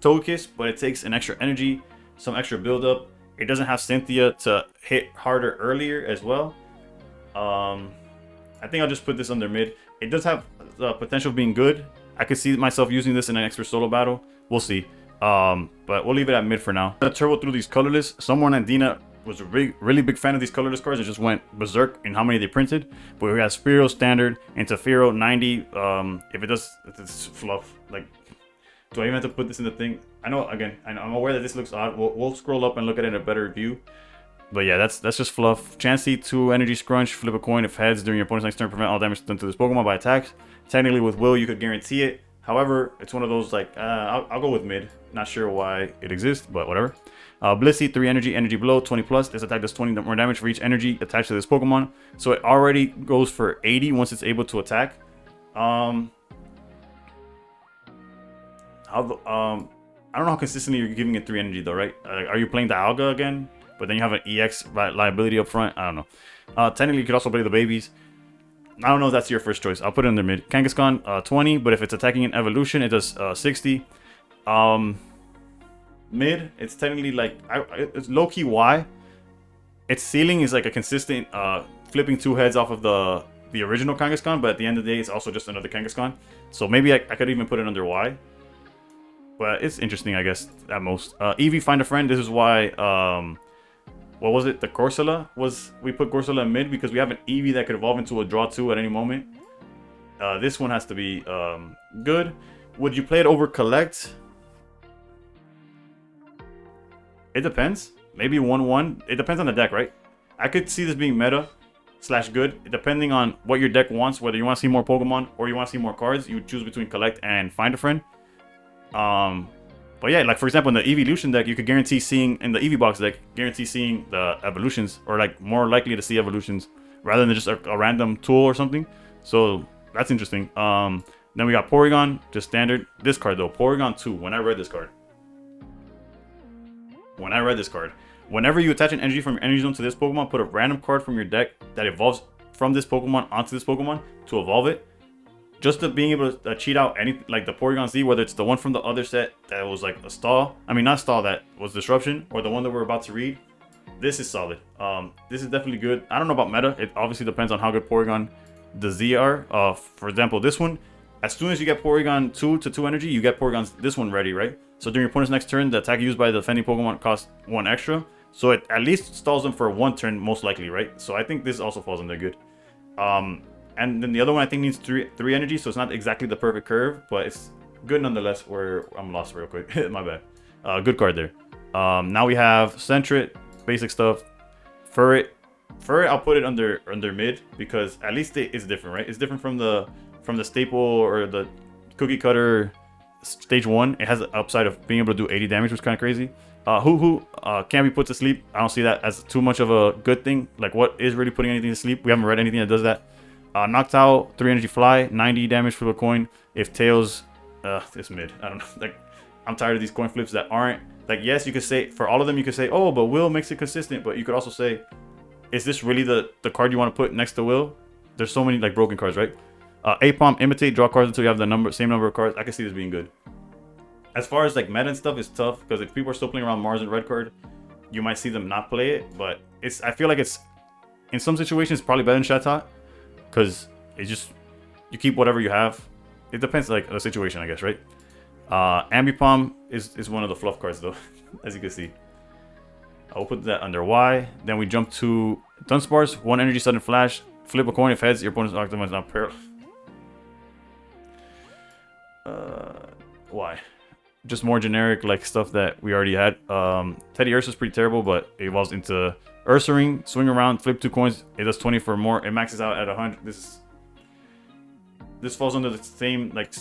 Togekiss, but it takes an extra energy, some extra buildup. It doesn't have Cynthia to hit harder earlier as well. I think I'll just put this under mid. It does have the potential of being good. I could see myself using this in an extra solo battle. We'll see. But we'll leave it at mid for now. I'm gonna turbo through these colorless. Someone at Dina was a really big fan of these colorless cards. It just went berserk in how many they printed. But we got Spearow standard into Fearow 90. If it does, it's fluff. Like, do I even have to put this in the thing? I know, again, I'm aware that this looks odd. We'll scroll up and look at it in a better view. But yeah, that's just fluff. Chansey, 2 energy scrunch, flip a coin if heads during your opponent's next turn, prevent all damage done to this Pokemon by attacks. Technically with Will, you could guarantee it. However, it's one of those like, I'll go with mid. Not sure why it exists, but whatever. Blissey, 3 energy blow, 20 plus. This attack does 20 more damage for each energy attached to this Pokemon. So it already goes for 80 once it's able to attack. I don't know how consistently you're giving it 3 energy though, right? Are you playing Dialga again? But then you have an EX liability up front. I don't know. Technically, you could also play the babies. I don't know if that's your first choice. I'll put it in the mid. Kangaskhan, 20, but if it's attacking an evolution, it does 60. Mid, it's technically like, it's low-key Y. Its ceiling is like a consistent flipping 2 heads off of the original Kangaskhan, but at the end of the day, it's also just another Kangaskhan. So maybe I could even put it under Y. But it's interesting, I guess, at most. Eevee, Find a Friend. This is why, what was it? The Corsola we put Corsola in mid because we have an Eevee that could evolve into a draw 2 at any moment. This one has to be good. Would you play it over Collect? It depends. Maybe 1-1. It depends on the deck, right? I could see this being meta / good, depending on what your deck wants. Whether you want to see more Pokemon or you want to see more cards, you would choose between Collect and Find a Friend. But yeah, like for example, in the Evolution deck, you could guarantee seeing, in the Eevee box deck, guarantee seeing the evolutions, or like more likely to see evolutions rather than just a random tool or something. So that's interesting. Then we got Porygon, just standard. This card though, Porygon 2. When I read this card, whenever you attach an energy from your energy zone to this Pokemon, put a random card from your deck that evolves from this Pokemon onto this Pokemon to evolve it. Just to being able to cheat out any, like the Porygon Z, whether it's the one from the other set that was like a stall, I mean not stall, that was disruption, or the one that we're about to read, this is solid. This is definitely good. I don't know about meta. It obviously depends on how good Porygon the Z are. For example, this one, as soon as you get Porygon 2 to 2 energy, you get Porygon this one ready, right? So during your opponent's next turn, the attack used by the defending Pokemon costs 1 extra. So it at least stalls them for 1 turn, most likely, right? So I think this also falls in there good. And then the other one I think needs 3 energy, so it's not exactly the perfect curve, but it's good nonetheless. I'm lost real quick. My bad. Good card there. Now we have Sentret, basic stuff. Furret, I'll put it under mid because at least it's different, right? It's different from the staple or the cookie cutter stage 1. It has the upside of being able to do 80 damage, which is kind of crazy. Hoo can't be put to sleep. I don't see that as too much of a good thing. Like, what is really putting anything to sleep? We haven't read anything that does that. Knocked out, 3 energy fly, 90 damage for the coin. If Tails, it's mid. I don't know. Like, I'm tired of these coin flips that aren't, like, yes, you could say, for all of them, you could say, oh, but Will makes it consistent. But you could also say, is this really the card you want to put next to Will? There's so many, like, broken cards, right? Apom, imitate, draw cards until you have the same number of cards. I can see this being good. As far as, like, meta and stuff, it's tough. Because if people are still playing around Mars and Red card, you might see them not play it. But I feel like it's, in some situations, probably better than Chatot. Because it's just, you keep whatever you have. It depends, like, the situation, I guess, right? Ambipom is one of the fluff cards, though, as you can see. I'll put that under Y. Then we jump to Dunsparce, 1 energy, sudden flash. Flip a coin if heads, your opponent's Octomon is not paralyzed. Why? Just more generic, like, stuff that we already had. Teddy Ursa's pretty terrible, but it evolves into Ursaring, swing around, flip 2 coins. It does 20 for more. It maxes out at 100. This falls under the same, like,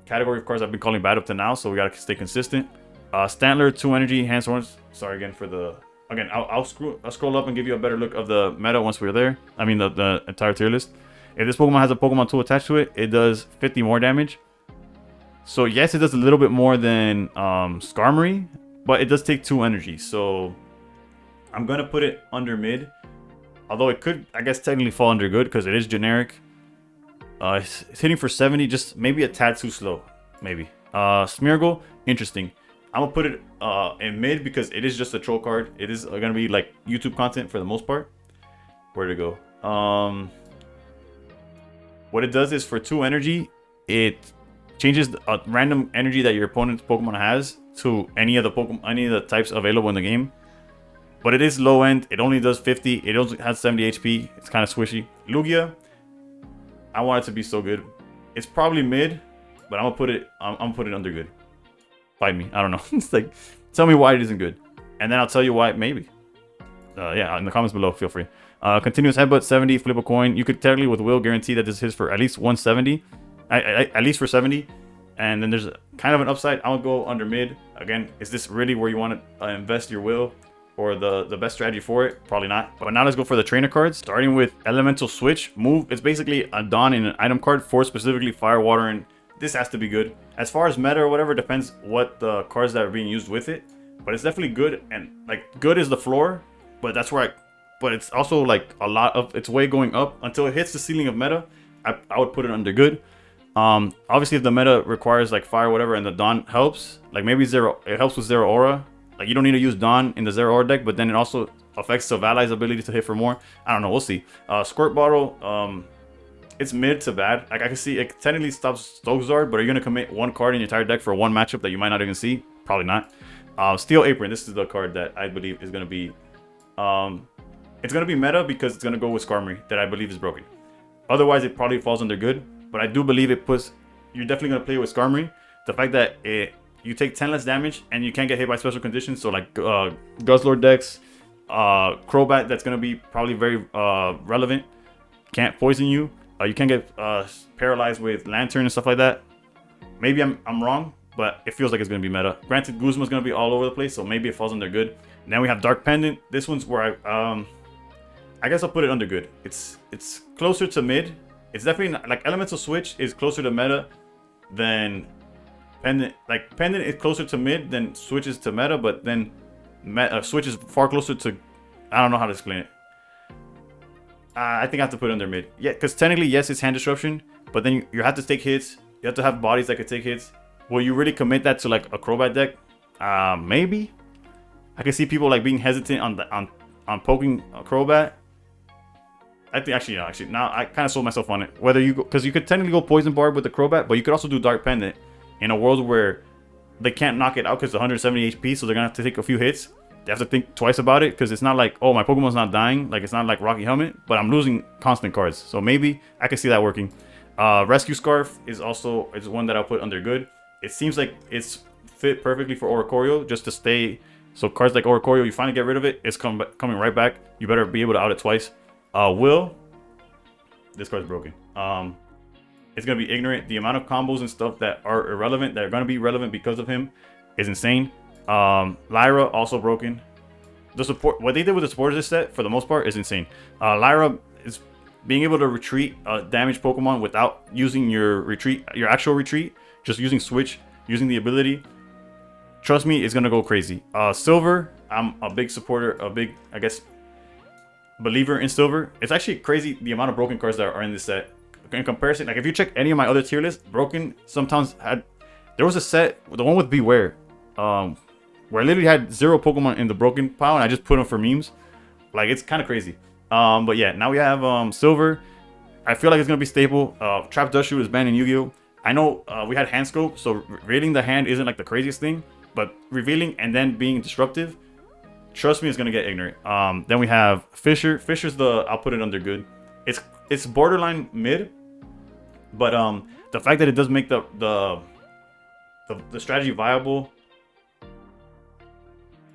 category of cards I've been calling bad up to now, so we gotta stay consistent. Stantler, 2 energy, Handsworms. Sorry again for the... Again, I'll scroll up and give you a better look of the meta once we're there. I mean, the entire tier list. If this Pokemon has a Pokemon tool attached to it, it does 50 more damage. So yes, it does a little bit more than Skarmory. but it does take 2 energy, so I'm gonna put it under mid. Although it could, I guess, technically fall under good because it is generic. It's hitting for 70, just maybe a tad too slow, maybe. Smeargle, interesting. I'm gonna put it in mid because it is just a troll card. It is gonna be like YouTube content for the most part. Where'd it go? What it does is for 2 energy, it changes a random energy that your opponent's Pokemon has to any of the types available in the game. But it is low end. It only does 50. It only has 70 HP. It's kind of squishy. Lugia, I want it to be so good. It's probably mid, but I'm gonna put it under good. Fight me. I don't know. It's like, tell me why it isn't good, and then I'll tell you why maybe. Yeah, in the comments below, feel free. Continuous headbutt 70, flip a coin. You could technically with will guarantee that this hits for at least 170, at least for 70. And then there's kind of an upside. I'll go under mid. Again, is this really where you want to invest your will or the best strategy for it? Probably not. But now let's go for the trainer cards. Starting with Elemental Switch. Move. It's basically a Dawn in an item card for specifically Fire, Water, and this has to be good. As far as meta or whatever, depends what the cards that are being used with it. But it's definitely good. And like good is the floor. But that's where but it's also like a lot of its way going up until it hits the ceiling of meta. I would put it under good. Obviously if the meta requires like fire, whatever, and the Dawn helps, like maybe zero, it helps with Zero Aura. Like you don't need to use Dawn in the Zero Aura deck, but then it also affects Savali's ability to hit for more. I don't know, we'll see. Squirt Bottle, it's mid to bad. Like I can see it technically stops Stokesard, but are you gonna commit 1 card in your entire deck for 1 matchup that you might not even see? Probably not. Steel Apron, this is the card that I believe is gonna be it's going to be meta because it's going to go with Skarmory that I believe is broken. Otherwise, it probably falls under good. But I do believe it puts... You're definitely going to play with Skarmory. The fact that you take 10 less damage and you can't get hit by special conditions. So like Guzzlord decks, Crobat that's going to be probably very relevant. Can't poison you. You can't get paralyzed with Lantern and stuff like that. Maybe I'm wrong, but it feels like it's going to be meta. Granted, Guzma's going to be all over the place, so maybe it falls under good. Now we have Dark Pendant. This one's where I guess I'll put it under good. It's closer to mid. It's definitely not, like Elemental Switch is closer to meta than Pendant. Like Pendant is closer to mid than Switch is to meta, but then Switch is far closer to... I don't know how to explain it. I think I have to put it under mid. Yeah, because technically, yes, it's hand disruption, but then you have to take hits. You have to have bodies that could take hits. Will you really commit that to like a Crobat deck? Maybe. I can see people like being hesitant on poking a Crobat. I think actually now I kind of sold myself on it. Whether you go, because you could technically go Poison Barb with the Crobat, but you could also do Dark Pendant in a world where they can't knock it out because it's 170 HP, so they're gonna have to take a few hits. They have to think twice about it because it's not like, oh, my Pokemon's not dying, like it's not like Rocky Helmet, but I'm losing constant cards. So maybe I can see that working. Rescue Scarf is one that I'll put under good. It seems like it's fit perfectly for Oricorio just to stay. So cards like Oricorio, you finally get rid of it, it's coming right back. You better be able to out it twice. Will, this card's broken. It's gonna be ignorant. The amount of combos and stuff that are irrelevant, that are gonna be relevant because of him, is insane. Lyra also broken. The support, what they did with the supporters this set, for the most part, is insane. Lyra is being able to retreat damaged Pokemon without using your actual retreat, just using Switch, using the ability. Trust me, it's gonna go crazy. Silver, I'm a big supporter, I guess, believer in Silver. It's actually crazy the amount of broken cards that are in this set. In comparison, like if you check any of my other tier lists, broken sometimes there was a set, the one with Beware, where I literally had 0 Pokemon in the broken pile and I just put them for memes. Like it's kind of crazy. But yeah, now we have Silver. I feel like it's gonna be stable. Trap Dust Shoot is banned in Yu-Gi-Oh! I know we had Hand Scope, so revealing the hand isn't like the craziest thing, but revealing and then being disruptive, trust me, it's gonna get ignorant. Then we have Fisher. Fisher's I'll put it under good. It's borderline mid, but the fact that it does make the strategy viable,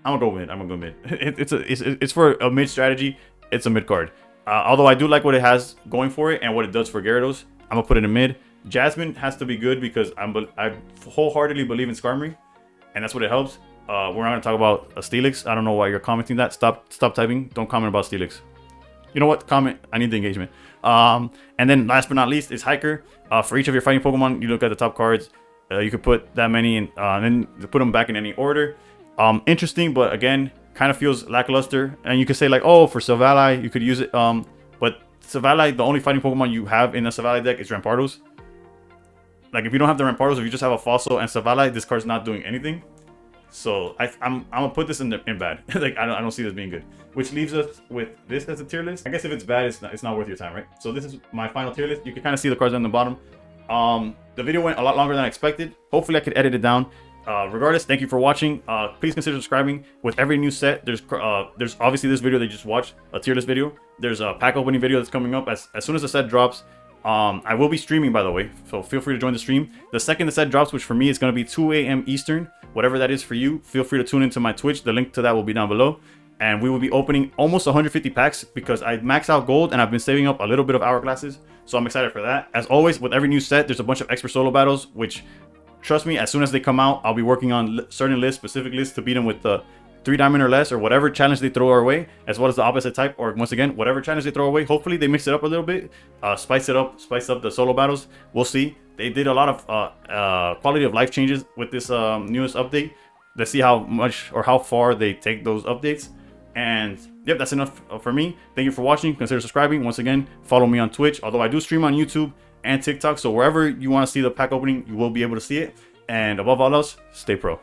I'm gonna go mid. It's for a mid strategy. It's a mid card. Although I do like what it has going for it and what it does for Gyarados, I'm gonna put it in mid. Jasmine has to be good because I wholeheartedly believe in Skarmory, and that's what it helps. We're not gonna talk about a Steelix. I don't know why you're commenting that. Stop typing. Don't comment about Steelix. You know what? Comment. I need the engagement. And then last but not least is Hiker. For each of your fighting Pokemon, you look at the top cards. You could put that many in, and then put them back in any order. Interesting, but again, kind of feels lackluster. And you could say like, oh, for Silvally, you could use it. But Silvally, the only fighting Pokemon you have in a Silvally deck is Rampardos. Like, if you don't have the Rampardos, if you just have a Fossil and Silvally, this card's not doing anything. So I'm gonna put this in bad. Like, I don't see this being good. Which leaves us with this as a tier list. I guess if it's bad, it's not worth your time, right? So this is my final tier list. You can kind of see the cards on the bottom. The video went a lot longer than I expected. Hopefully I could edit it down. Regardless, thank you for watching. Please consider subscribing. With every new set, there's obviously this video that you just watched, a tier list video. There's a pack opening video that's coming up as soon as the set drops. I will be streaming, by the way, so feel free to join the stream. The second the set drops, which for me is going to be 2 a.m. Eastern, whatever that is for you, feel free to tune into my Twitch. The link to that will be down below. And we will be opening almost 150 packs because I max out gold and I've been saving up a little bit of hourglasses. So I'm excited for that. As always, with every new set, there's a bunch of expert solo battles, which, trust me, as soon as they come out, I'll be working on certain lists, specific lists, to beat them with the 3 diamond or less, or whatever challenge they throw our way, as well as the opposite type, or once again, whatever challenge they throw away. Hopefully they mix it up a little bit, spice up the solo battles. We'll see. They did a lot of quality of life changes with this newest update. Let's see how much or how far they take those updates. And yep, that's enough for me. Thank you for watching. Consider subscribing. Once again, follow me on Twitch, although I do stream on YouTube and TikTok, so wherever you want to see the pack opening, you will be able to see it. And above all else, stay pro.